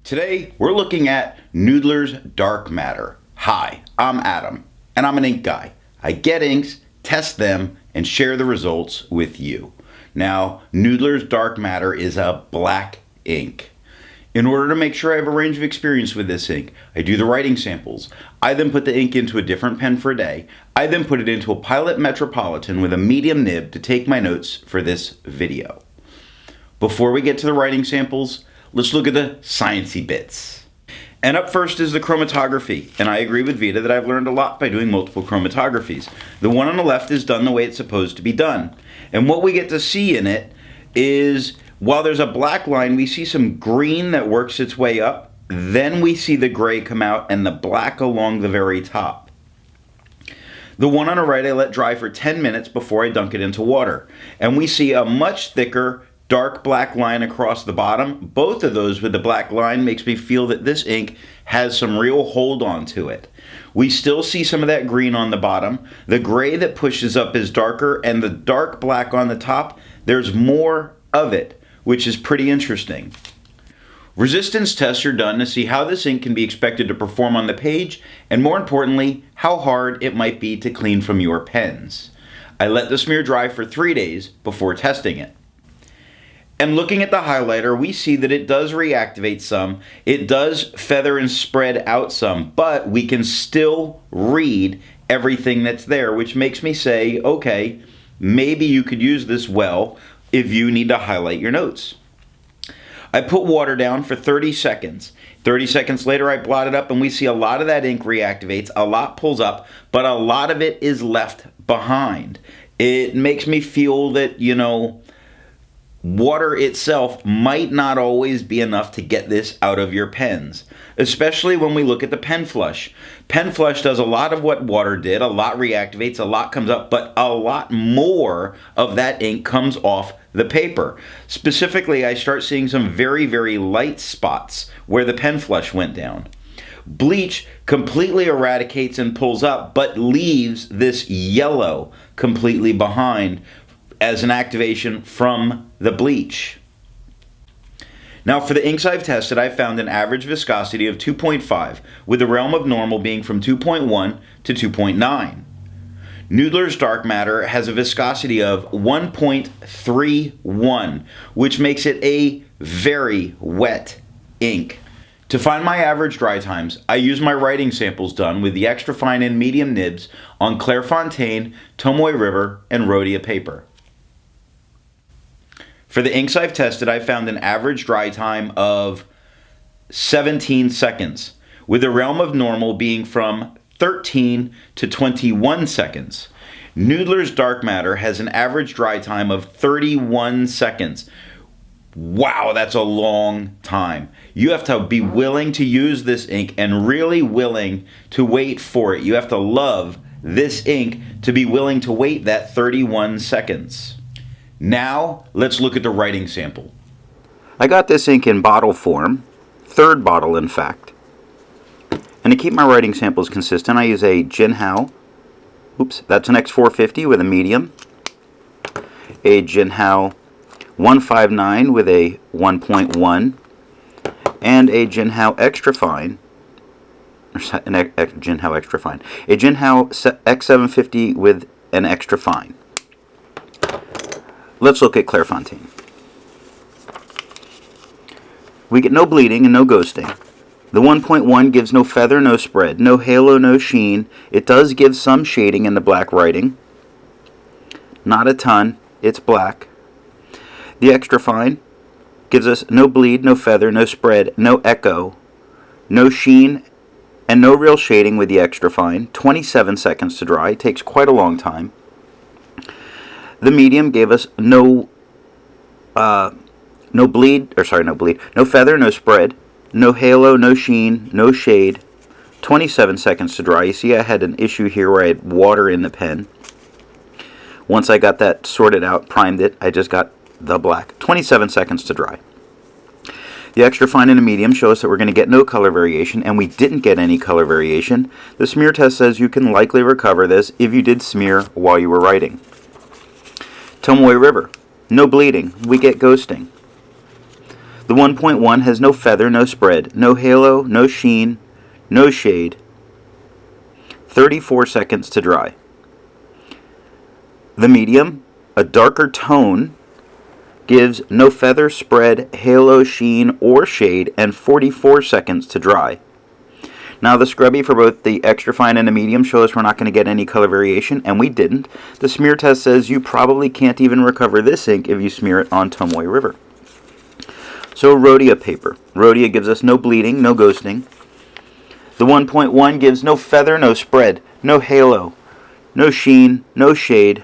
Today, we're looking at Noodler's Dark Matter. Hi, I'm Adam, and I'm an ink guy. I get inks, test them, and share the results with you. Now, Noodler's Dark Matter is a black ink. In order to make sure I have a range of experience with this ink, I do the writing samples. I then put the ink into a different pen for a day. I then put it into a Pilot Metropolitan with a medium nib to take my notes for this video. Before we get to the writing samples, let's look at the sciencey bits. And up first is the chromatography, and I agree with Vita that I've learned a lot by doing multiple chromatographies. The one on the left is done the way it's supposed to be done. And what we get to see in it is, while there's a black line, we see some green that works its way up, then we see the gray come out and the black along the very top. The one on the right I let dry for 10 minutes before I dunk it into water, and we see a much thicker dark black line across the bottom. Both of those with the black line makes me feel that this ink has some real hold on to it. We still see some of that green on the bottom. The gray that pushes up is darker, and the dark black on the top, there's more of it, which is pretty interesting. Resistance tests are done to see how this ink can be expected to perform on the page, and more importantly, how hard it might be to clean from your pens. I let the smear dry for 3 days before testing it. And looking at the highlighter, we see that it does reactivate some, it does feather and spread out some, but we can still read everything that's there, which makes me say, okay, maybe you could use this well if you need to highlight your notes. I put water down for 30 seconds. 30 seconds later, I blot it up and we see a lot of that ink reactivates, a lot pulls up, but a lot of it is left behind. It makes me feel that, water itself might not always be enough to get this out of your pens, especially when we look at the pen flush. Pen flush does a lot of what water did, a lot reactivates, a lot comes up, but a lot more of that ink comes off the paper. Specifically, I start seeing some very, very light spots where the pen flush went down. Bleach completely eradicates and pulls up, but leaves this yellow completely behind as an activation from the bleach. Now, for the inks I've tested, I've found an average viscosity of 2.5, with the realm of normal being from 2.1 to 2.9. Noodler's Dark Matter has a viscosity of 1.31, which makes it a very wet ink. To find my average dry times, I use my writing samples done with the extra fine and medium nibs on Clairefontaine, Tomoe River, and Rhodia paper. For the inks I've tested, I found an average dry time of 17 seconds, with the realm of normal being from 13 to 21 seconds. Noodler's Dark Matter has an average dry time of 31 seconds. Wow, that's a long time. You have to be willing to use this ink and really willing to wait for it. You have to love this ink to be willing to wait that 31 seconds. Now, let's look at the writing sample. I got this ink in bottle form, third bottle in fact. And to keep my writing samples consistent, I use a Jinhao, that's an X450 with a medium, a Jinhao 159 with a 1.1, and a Jinhao Extra Fine, a Jinhao X750 with an Extra Fine. Let's look at Clairefontaine. We get no bleeding and no ghosting. The 1.1 gives no feather, no spread, no halo, no sheen. It does give some shading in the black writing. Not a ton. It's black. The Extra Fine gives us no bleed, no feather, no spread, no echo, no sheen, and no real shading with the Extra Fine. 27 seconds to dry. It takes quite a long time. The medium gave us no feather, no spread, no halo, no sheen, no shade. 27 seconds to dry. You see I had an issue here where I had water in the pen. Once I got that sorted out, primed it, I just got the black. 27 seconds to dry. The Extra Fine and the medium show us that we're going to get no color variation, and we didn't get any color variation. The smear test says you can likely recover this if you did smear while you were writing. Tomoe River, no bleeding, we get ghosting. The 1.1 has no feather, no spread, no halo, no sheen, no shade. 34 seconds to dry. The medium, a darker tone, gives no feather, spread, halo, sheen, or shade, and 44 seconds to dry. Now the scrubby for both the extra fine and the medium show us we're not going to get any color variation, and we didn't. The smear test says you probably can't even recover this ink if you smear it on Tomoe River. So Rhodia paper. Rhodia gives us no bleeding, no ghosting. The 1.1 gives no feather, no spread, no halo, no sheen, no shade.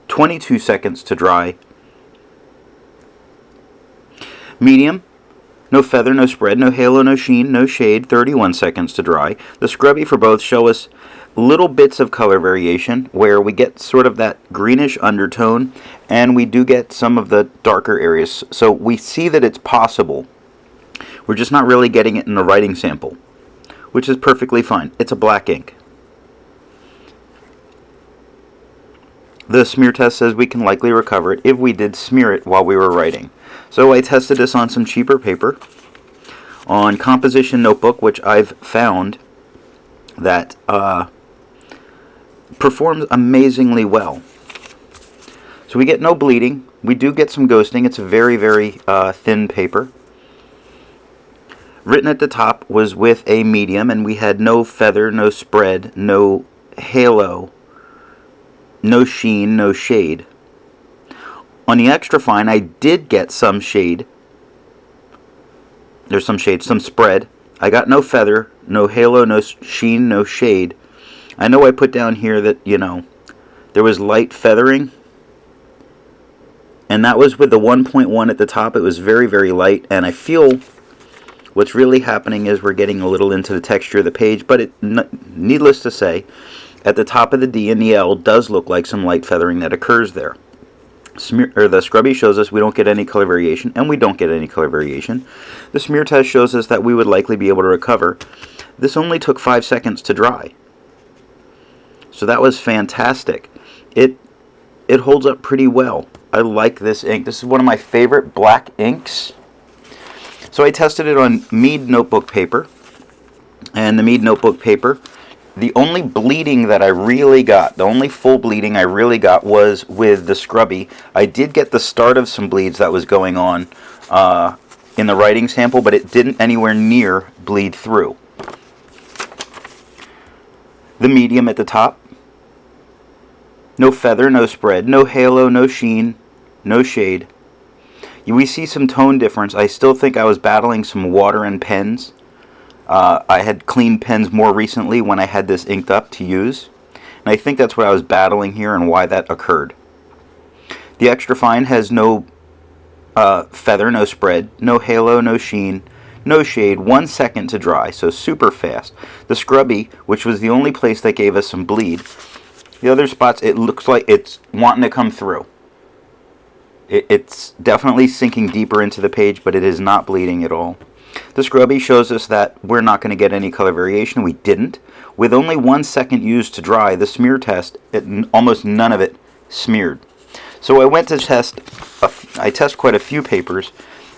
22 seconds to dry. Medium, no feather, no spread, no halo, no sheen, no shade. 31 seconds to dry. The scrubby for both show us little bits of color variation where we get sort of that greenish undertone and we do get some of the darker areas. So we see that it's possible. We're just not really getting it in the writing sample, which is perfectly fine. It's a black ink. The smear test says we can likely recover it if we did smear it while we were writing. So I tested this on some cheaper paper, on composition notebook, which I've found that performs amazingly well. So we get no bleeding. We do get some ghosting. It's a very, very thin paper. Written at the top was with a medium, and we had no feather, no spread, no halo, no sheen, no shade. On the extra fine, I did get some shade. There's some shade, some spread. I got no feather, no halo, no sheen, no shade. I know I put down here that, there was light feathering. And that was with the 1.1 at the top. It was very, very light. And I feel what's really happening is we're getting a little into the texture of the page. But needless to say, at the top of the D and the L does look like some light feathering that occurs there. The scrubby shows us we don't get any color variation, and we don't get any color variation. The smear test shows us that we would likely be able to recover. This only took 5 seconds to dry. So that was fantastic. It holds up pretty well. I like this ink. This is one of my favorite black inks. So I tested it on Mead notebook paper. And the Mead notebook paper, the only bleeding that I really got, the only full bleeding I really got was with the scrubby. I did get the start of some bleeds that was going on in the writing sample, but it didn't anywhere near bleed through. The medium at the top. No feather, no spread, no halo, no sheen, no shade. We see some tone difference. I still think I was battling some water and pens. I had cleaned pens more recently when I had this inked up to use. And I think that's what I was battling here and why that occurred. The extra fine has no feather, no spread, no halo, no sheen, no shade, 1 second to dry, so super fast. The scrubby, which was the only place that gave us some bleed, the other spots it looks like it's wanting to come through. It's definitely sinking deeper into the page, but it is not bleeding at all. The scrubby shows us that we're not going to get any color variation. We didn't. With only 1 second used to dry, the smear test, almost none of it smeared. So I went to test, I test quite a few papers,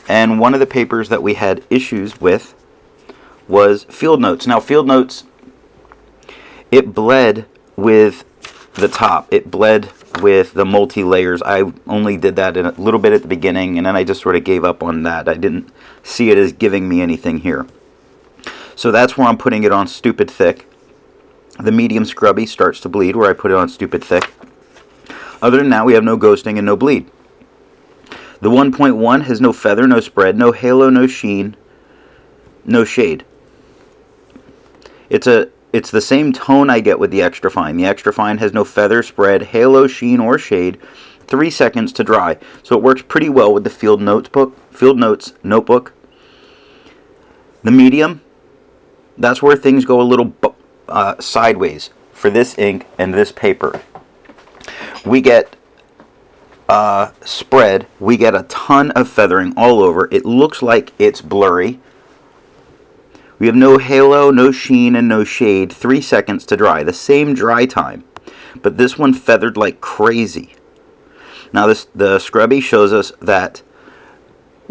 and one of the papers that we had issues with was Field Notes. Now Field Notes, it bled with the top. It bled with the multi-layers. I only did that in a little bit at the beginning, and then I just sort of gave up on that. I didn't see it as giving me anything here. So that's where I'm putting it on Stupid Thick. The medium scrubby starts to bleed where I put it on Stupid Thick. Other than that, we have no ghosting and no bleed. The 1.1 has no feather, no spread, no halo, no sheen, no shade. It's the same tone I get with the extra fine. The extra fine has no feather, spread, halo, sheen, or shade. 3 seconds to dry. So it works pretty well with the Field Notes notebook. The medium, that's where things go a little sideways for this ink and this paper. We get spread. We get a ton of feathering all over. It looks like it's blurry. We have no halo, no sheen, and no shade. 3 seconds to dry. The same dry time. But this one feathered like crazy. Now the scrubby shows us that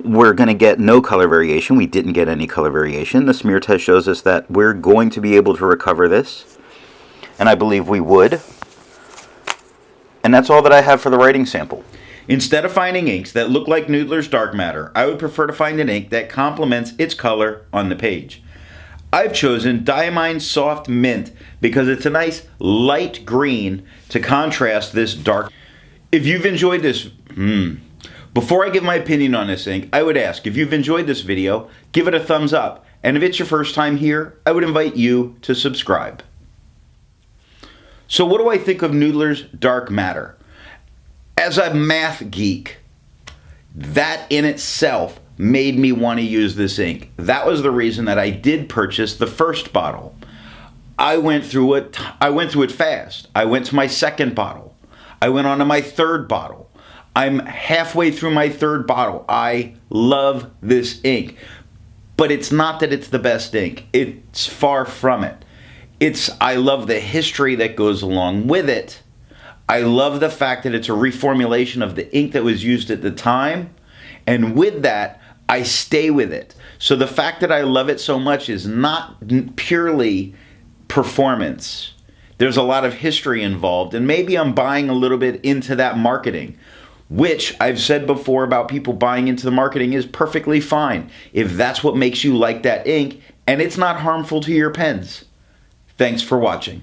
we're going to get no color variation. We didn't get any color variation. The smear test shows us that we're going to be able to recover this, and I believe we would. And that's all that I have for the writing sample. Instead of finding inks that look like Noodler's dark matter, I would prefer to find an ink that complements its color on the page. I've chosen Diamine Soft Mint because it's a nice light green to contrast this dark. If you've enjoyed this, before I give my opinion on this ink, I would ask, if you've enjoyed this video, give it a thumbs up. And if it's your first time here, I would invite you to subscribe. So what do I think of Noodler's dark matter? As a math geek, that in itself made me want to use this ink. That was the reason that I did purchase the first bottle. I went through it fast. I went to my second bottle. I went on to my third bottle. I'm halfway through my third bottle. I love this ink. But it's not that it's the best ink. It's far from it. I love the history that goes along with it. I love the fact that it's a reformulation of the ink that was used at the time. And with that, I stay with it. So the fact that I love it so much is not purely performance. There's a lot of history involved, and maybe I'm buying a little bit into that marketing, which I've said before about people buying into the marketing is perfectly fine if that's what makes you like that ink and it's not harmful to your pens. Thanks for watching.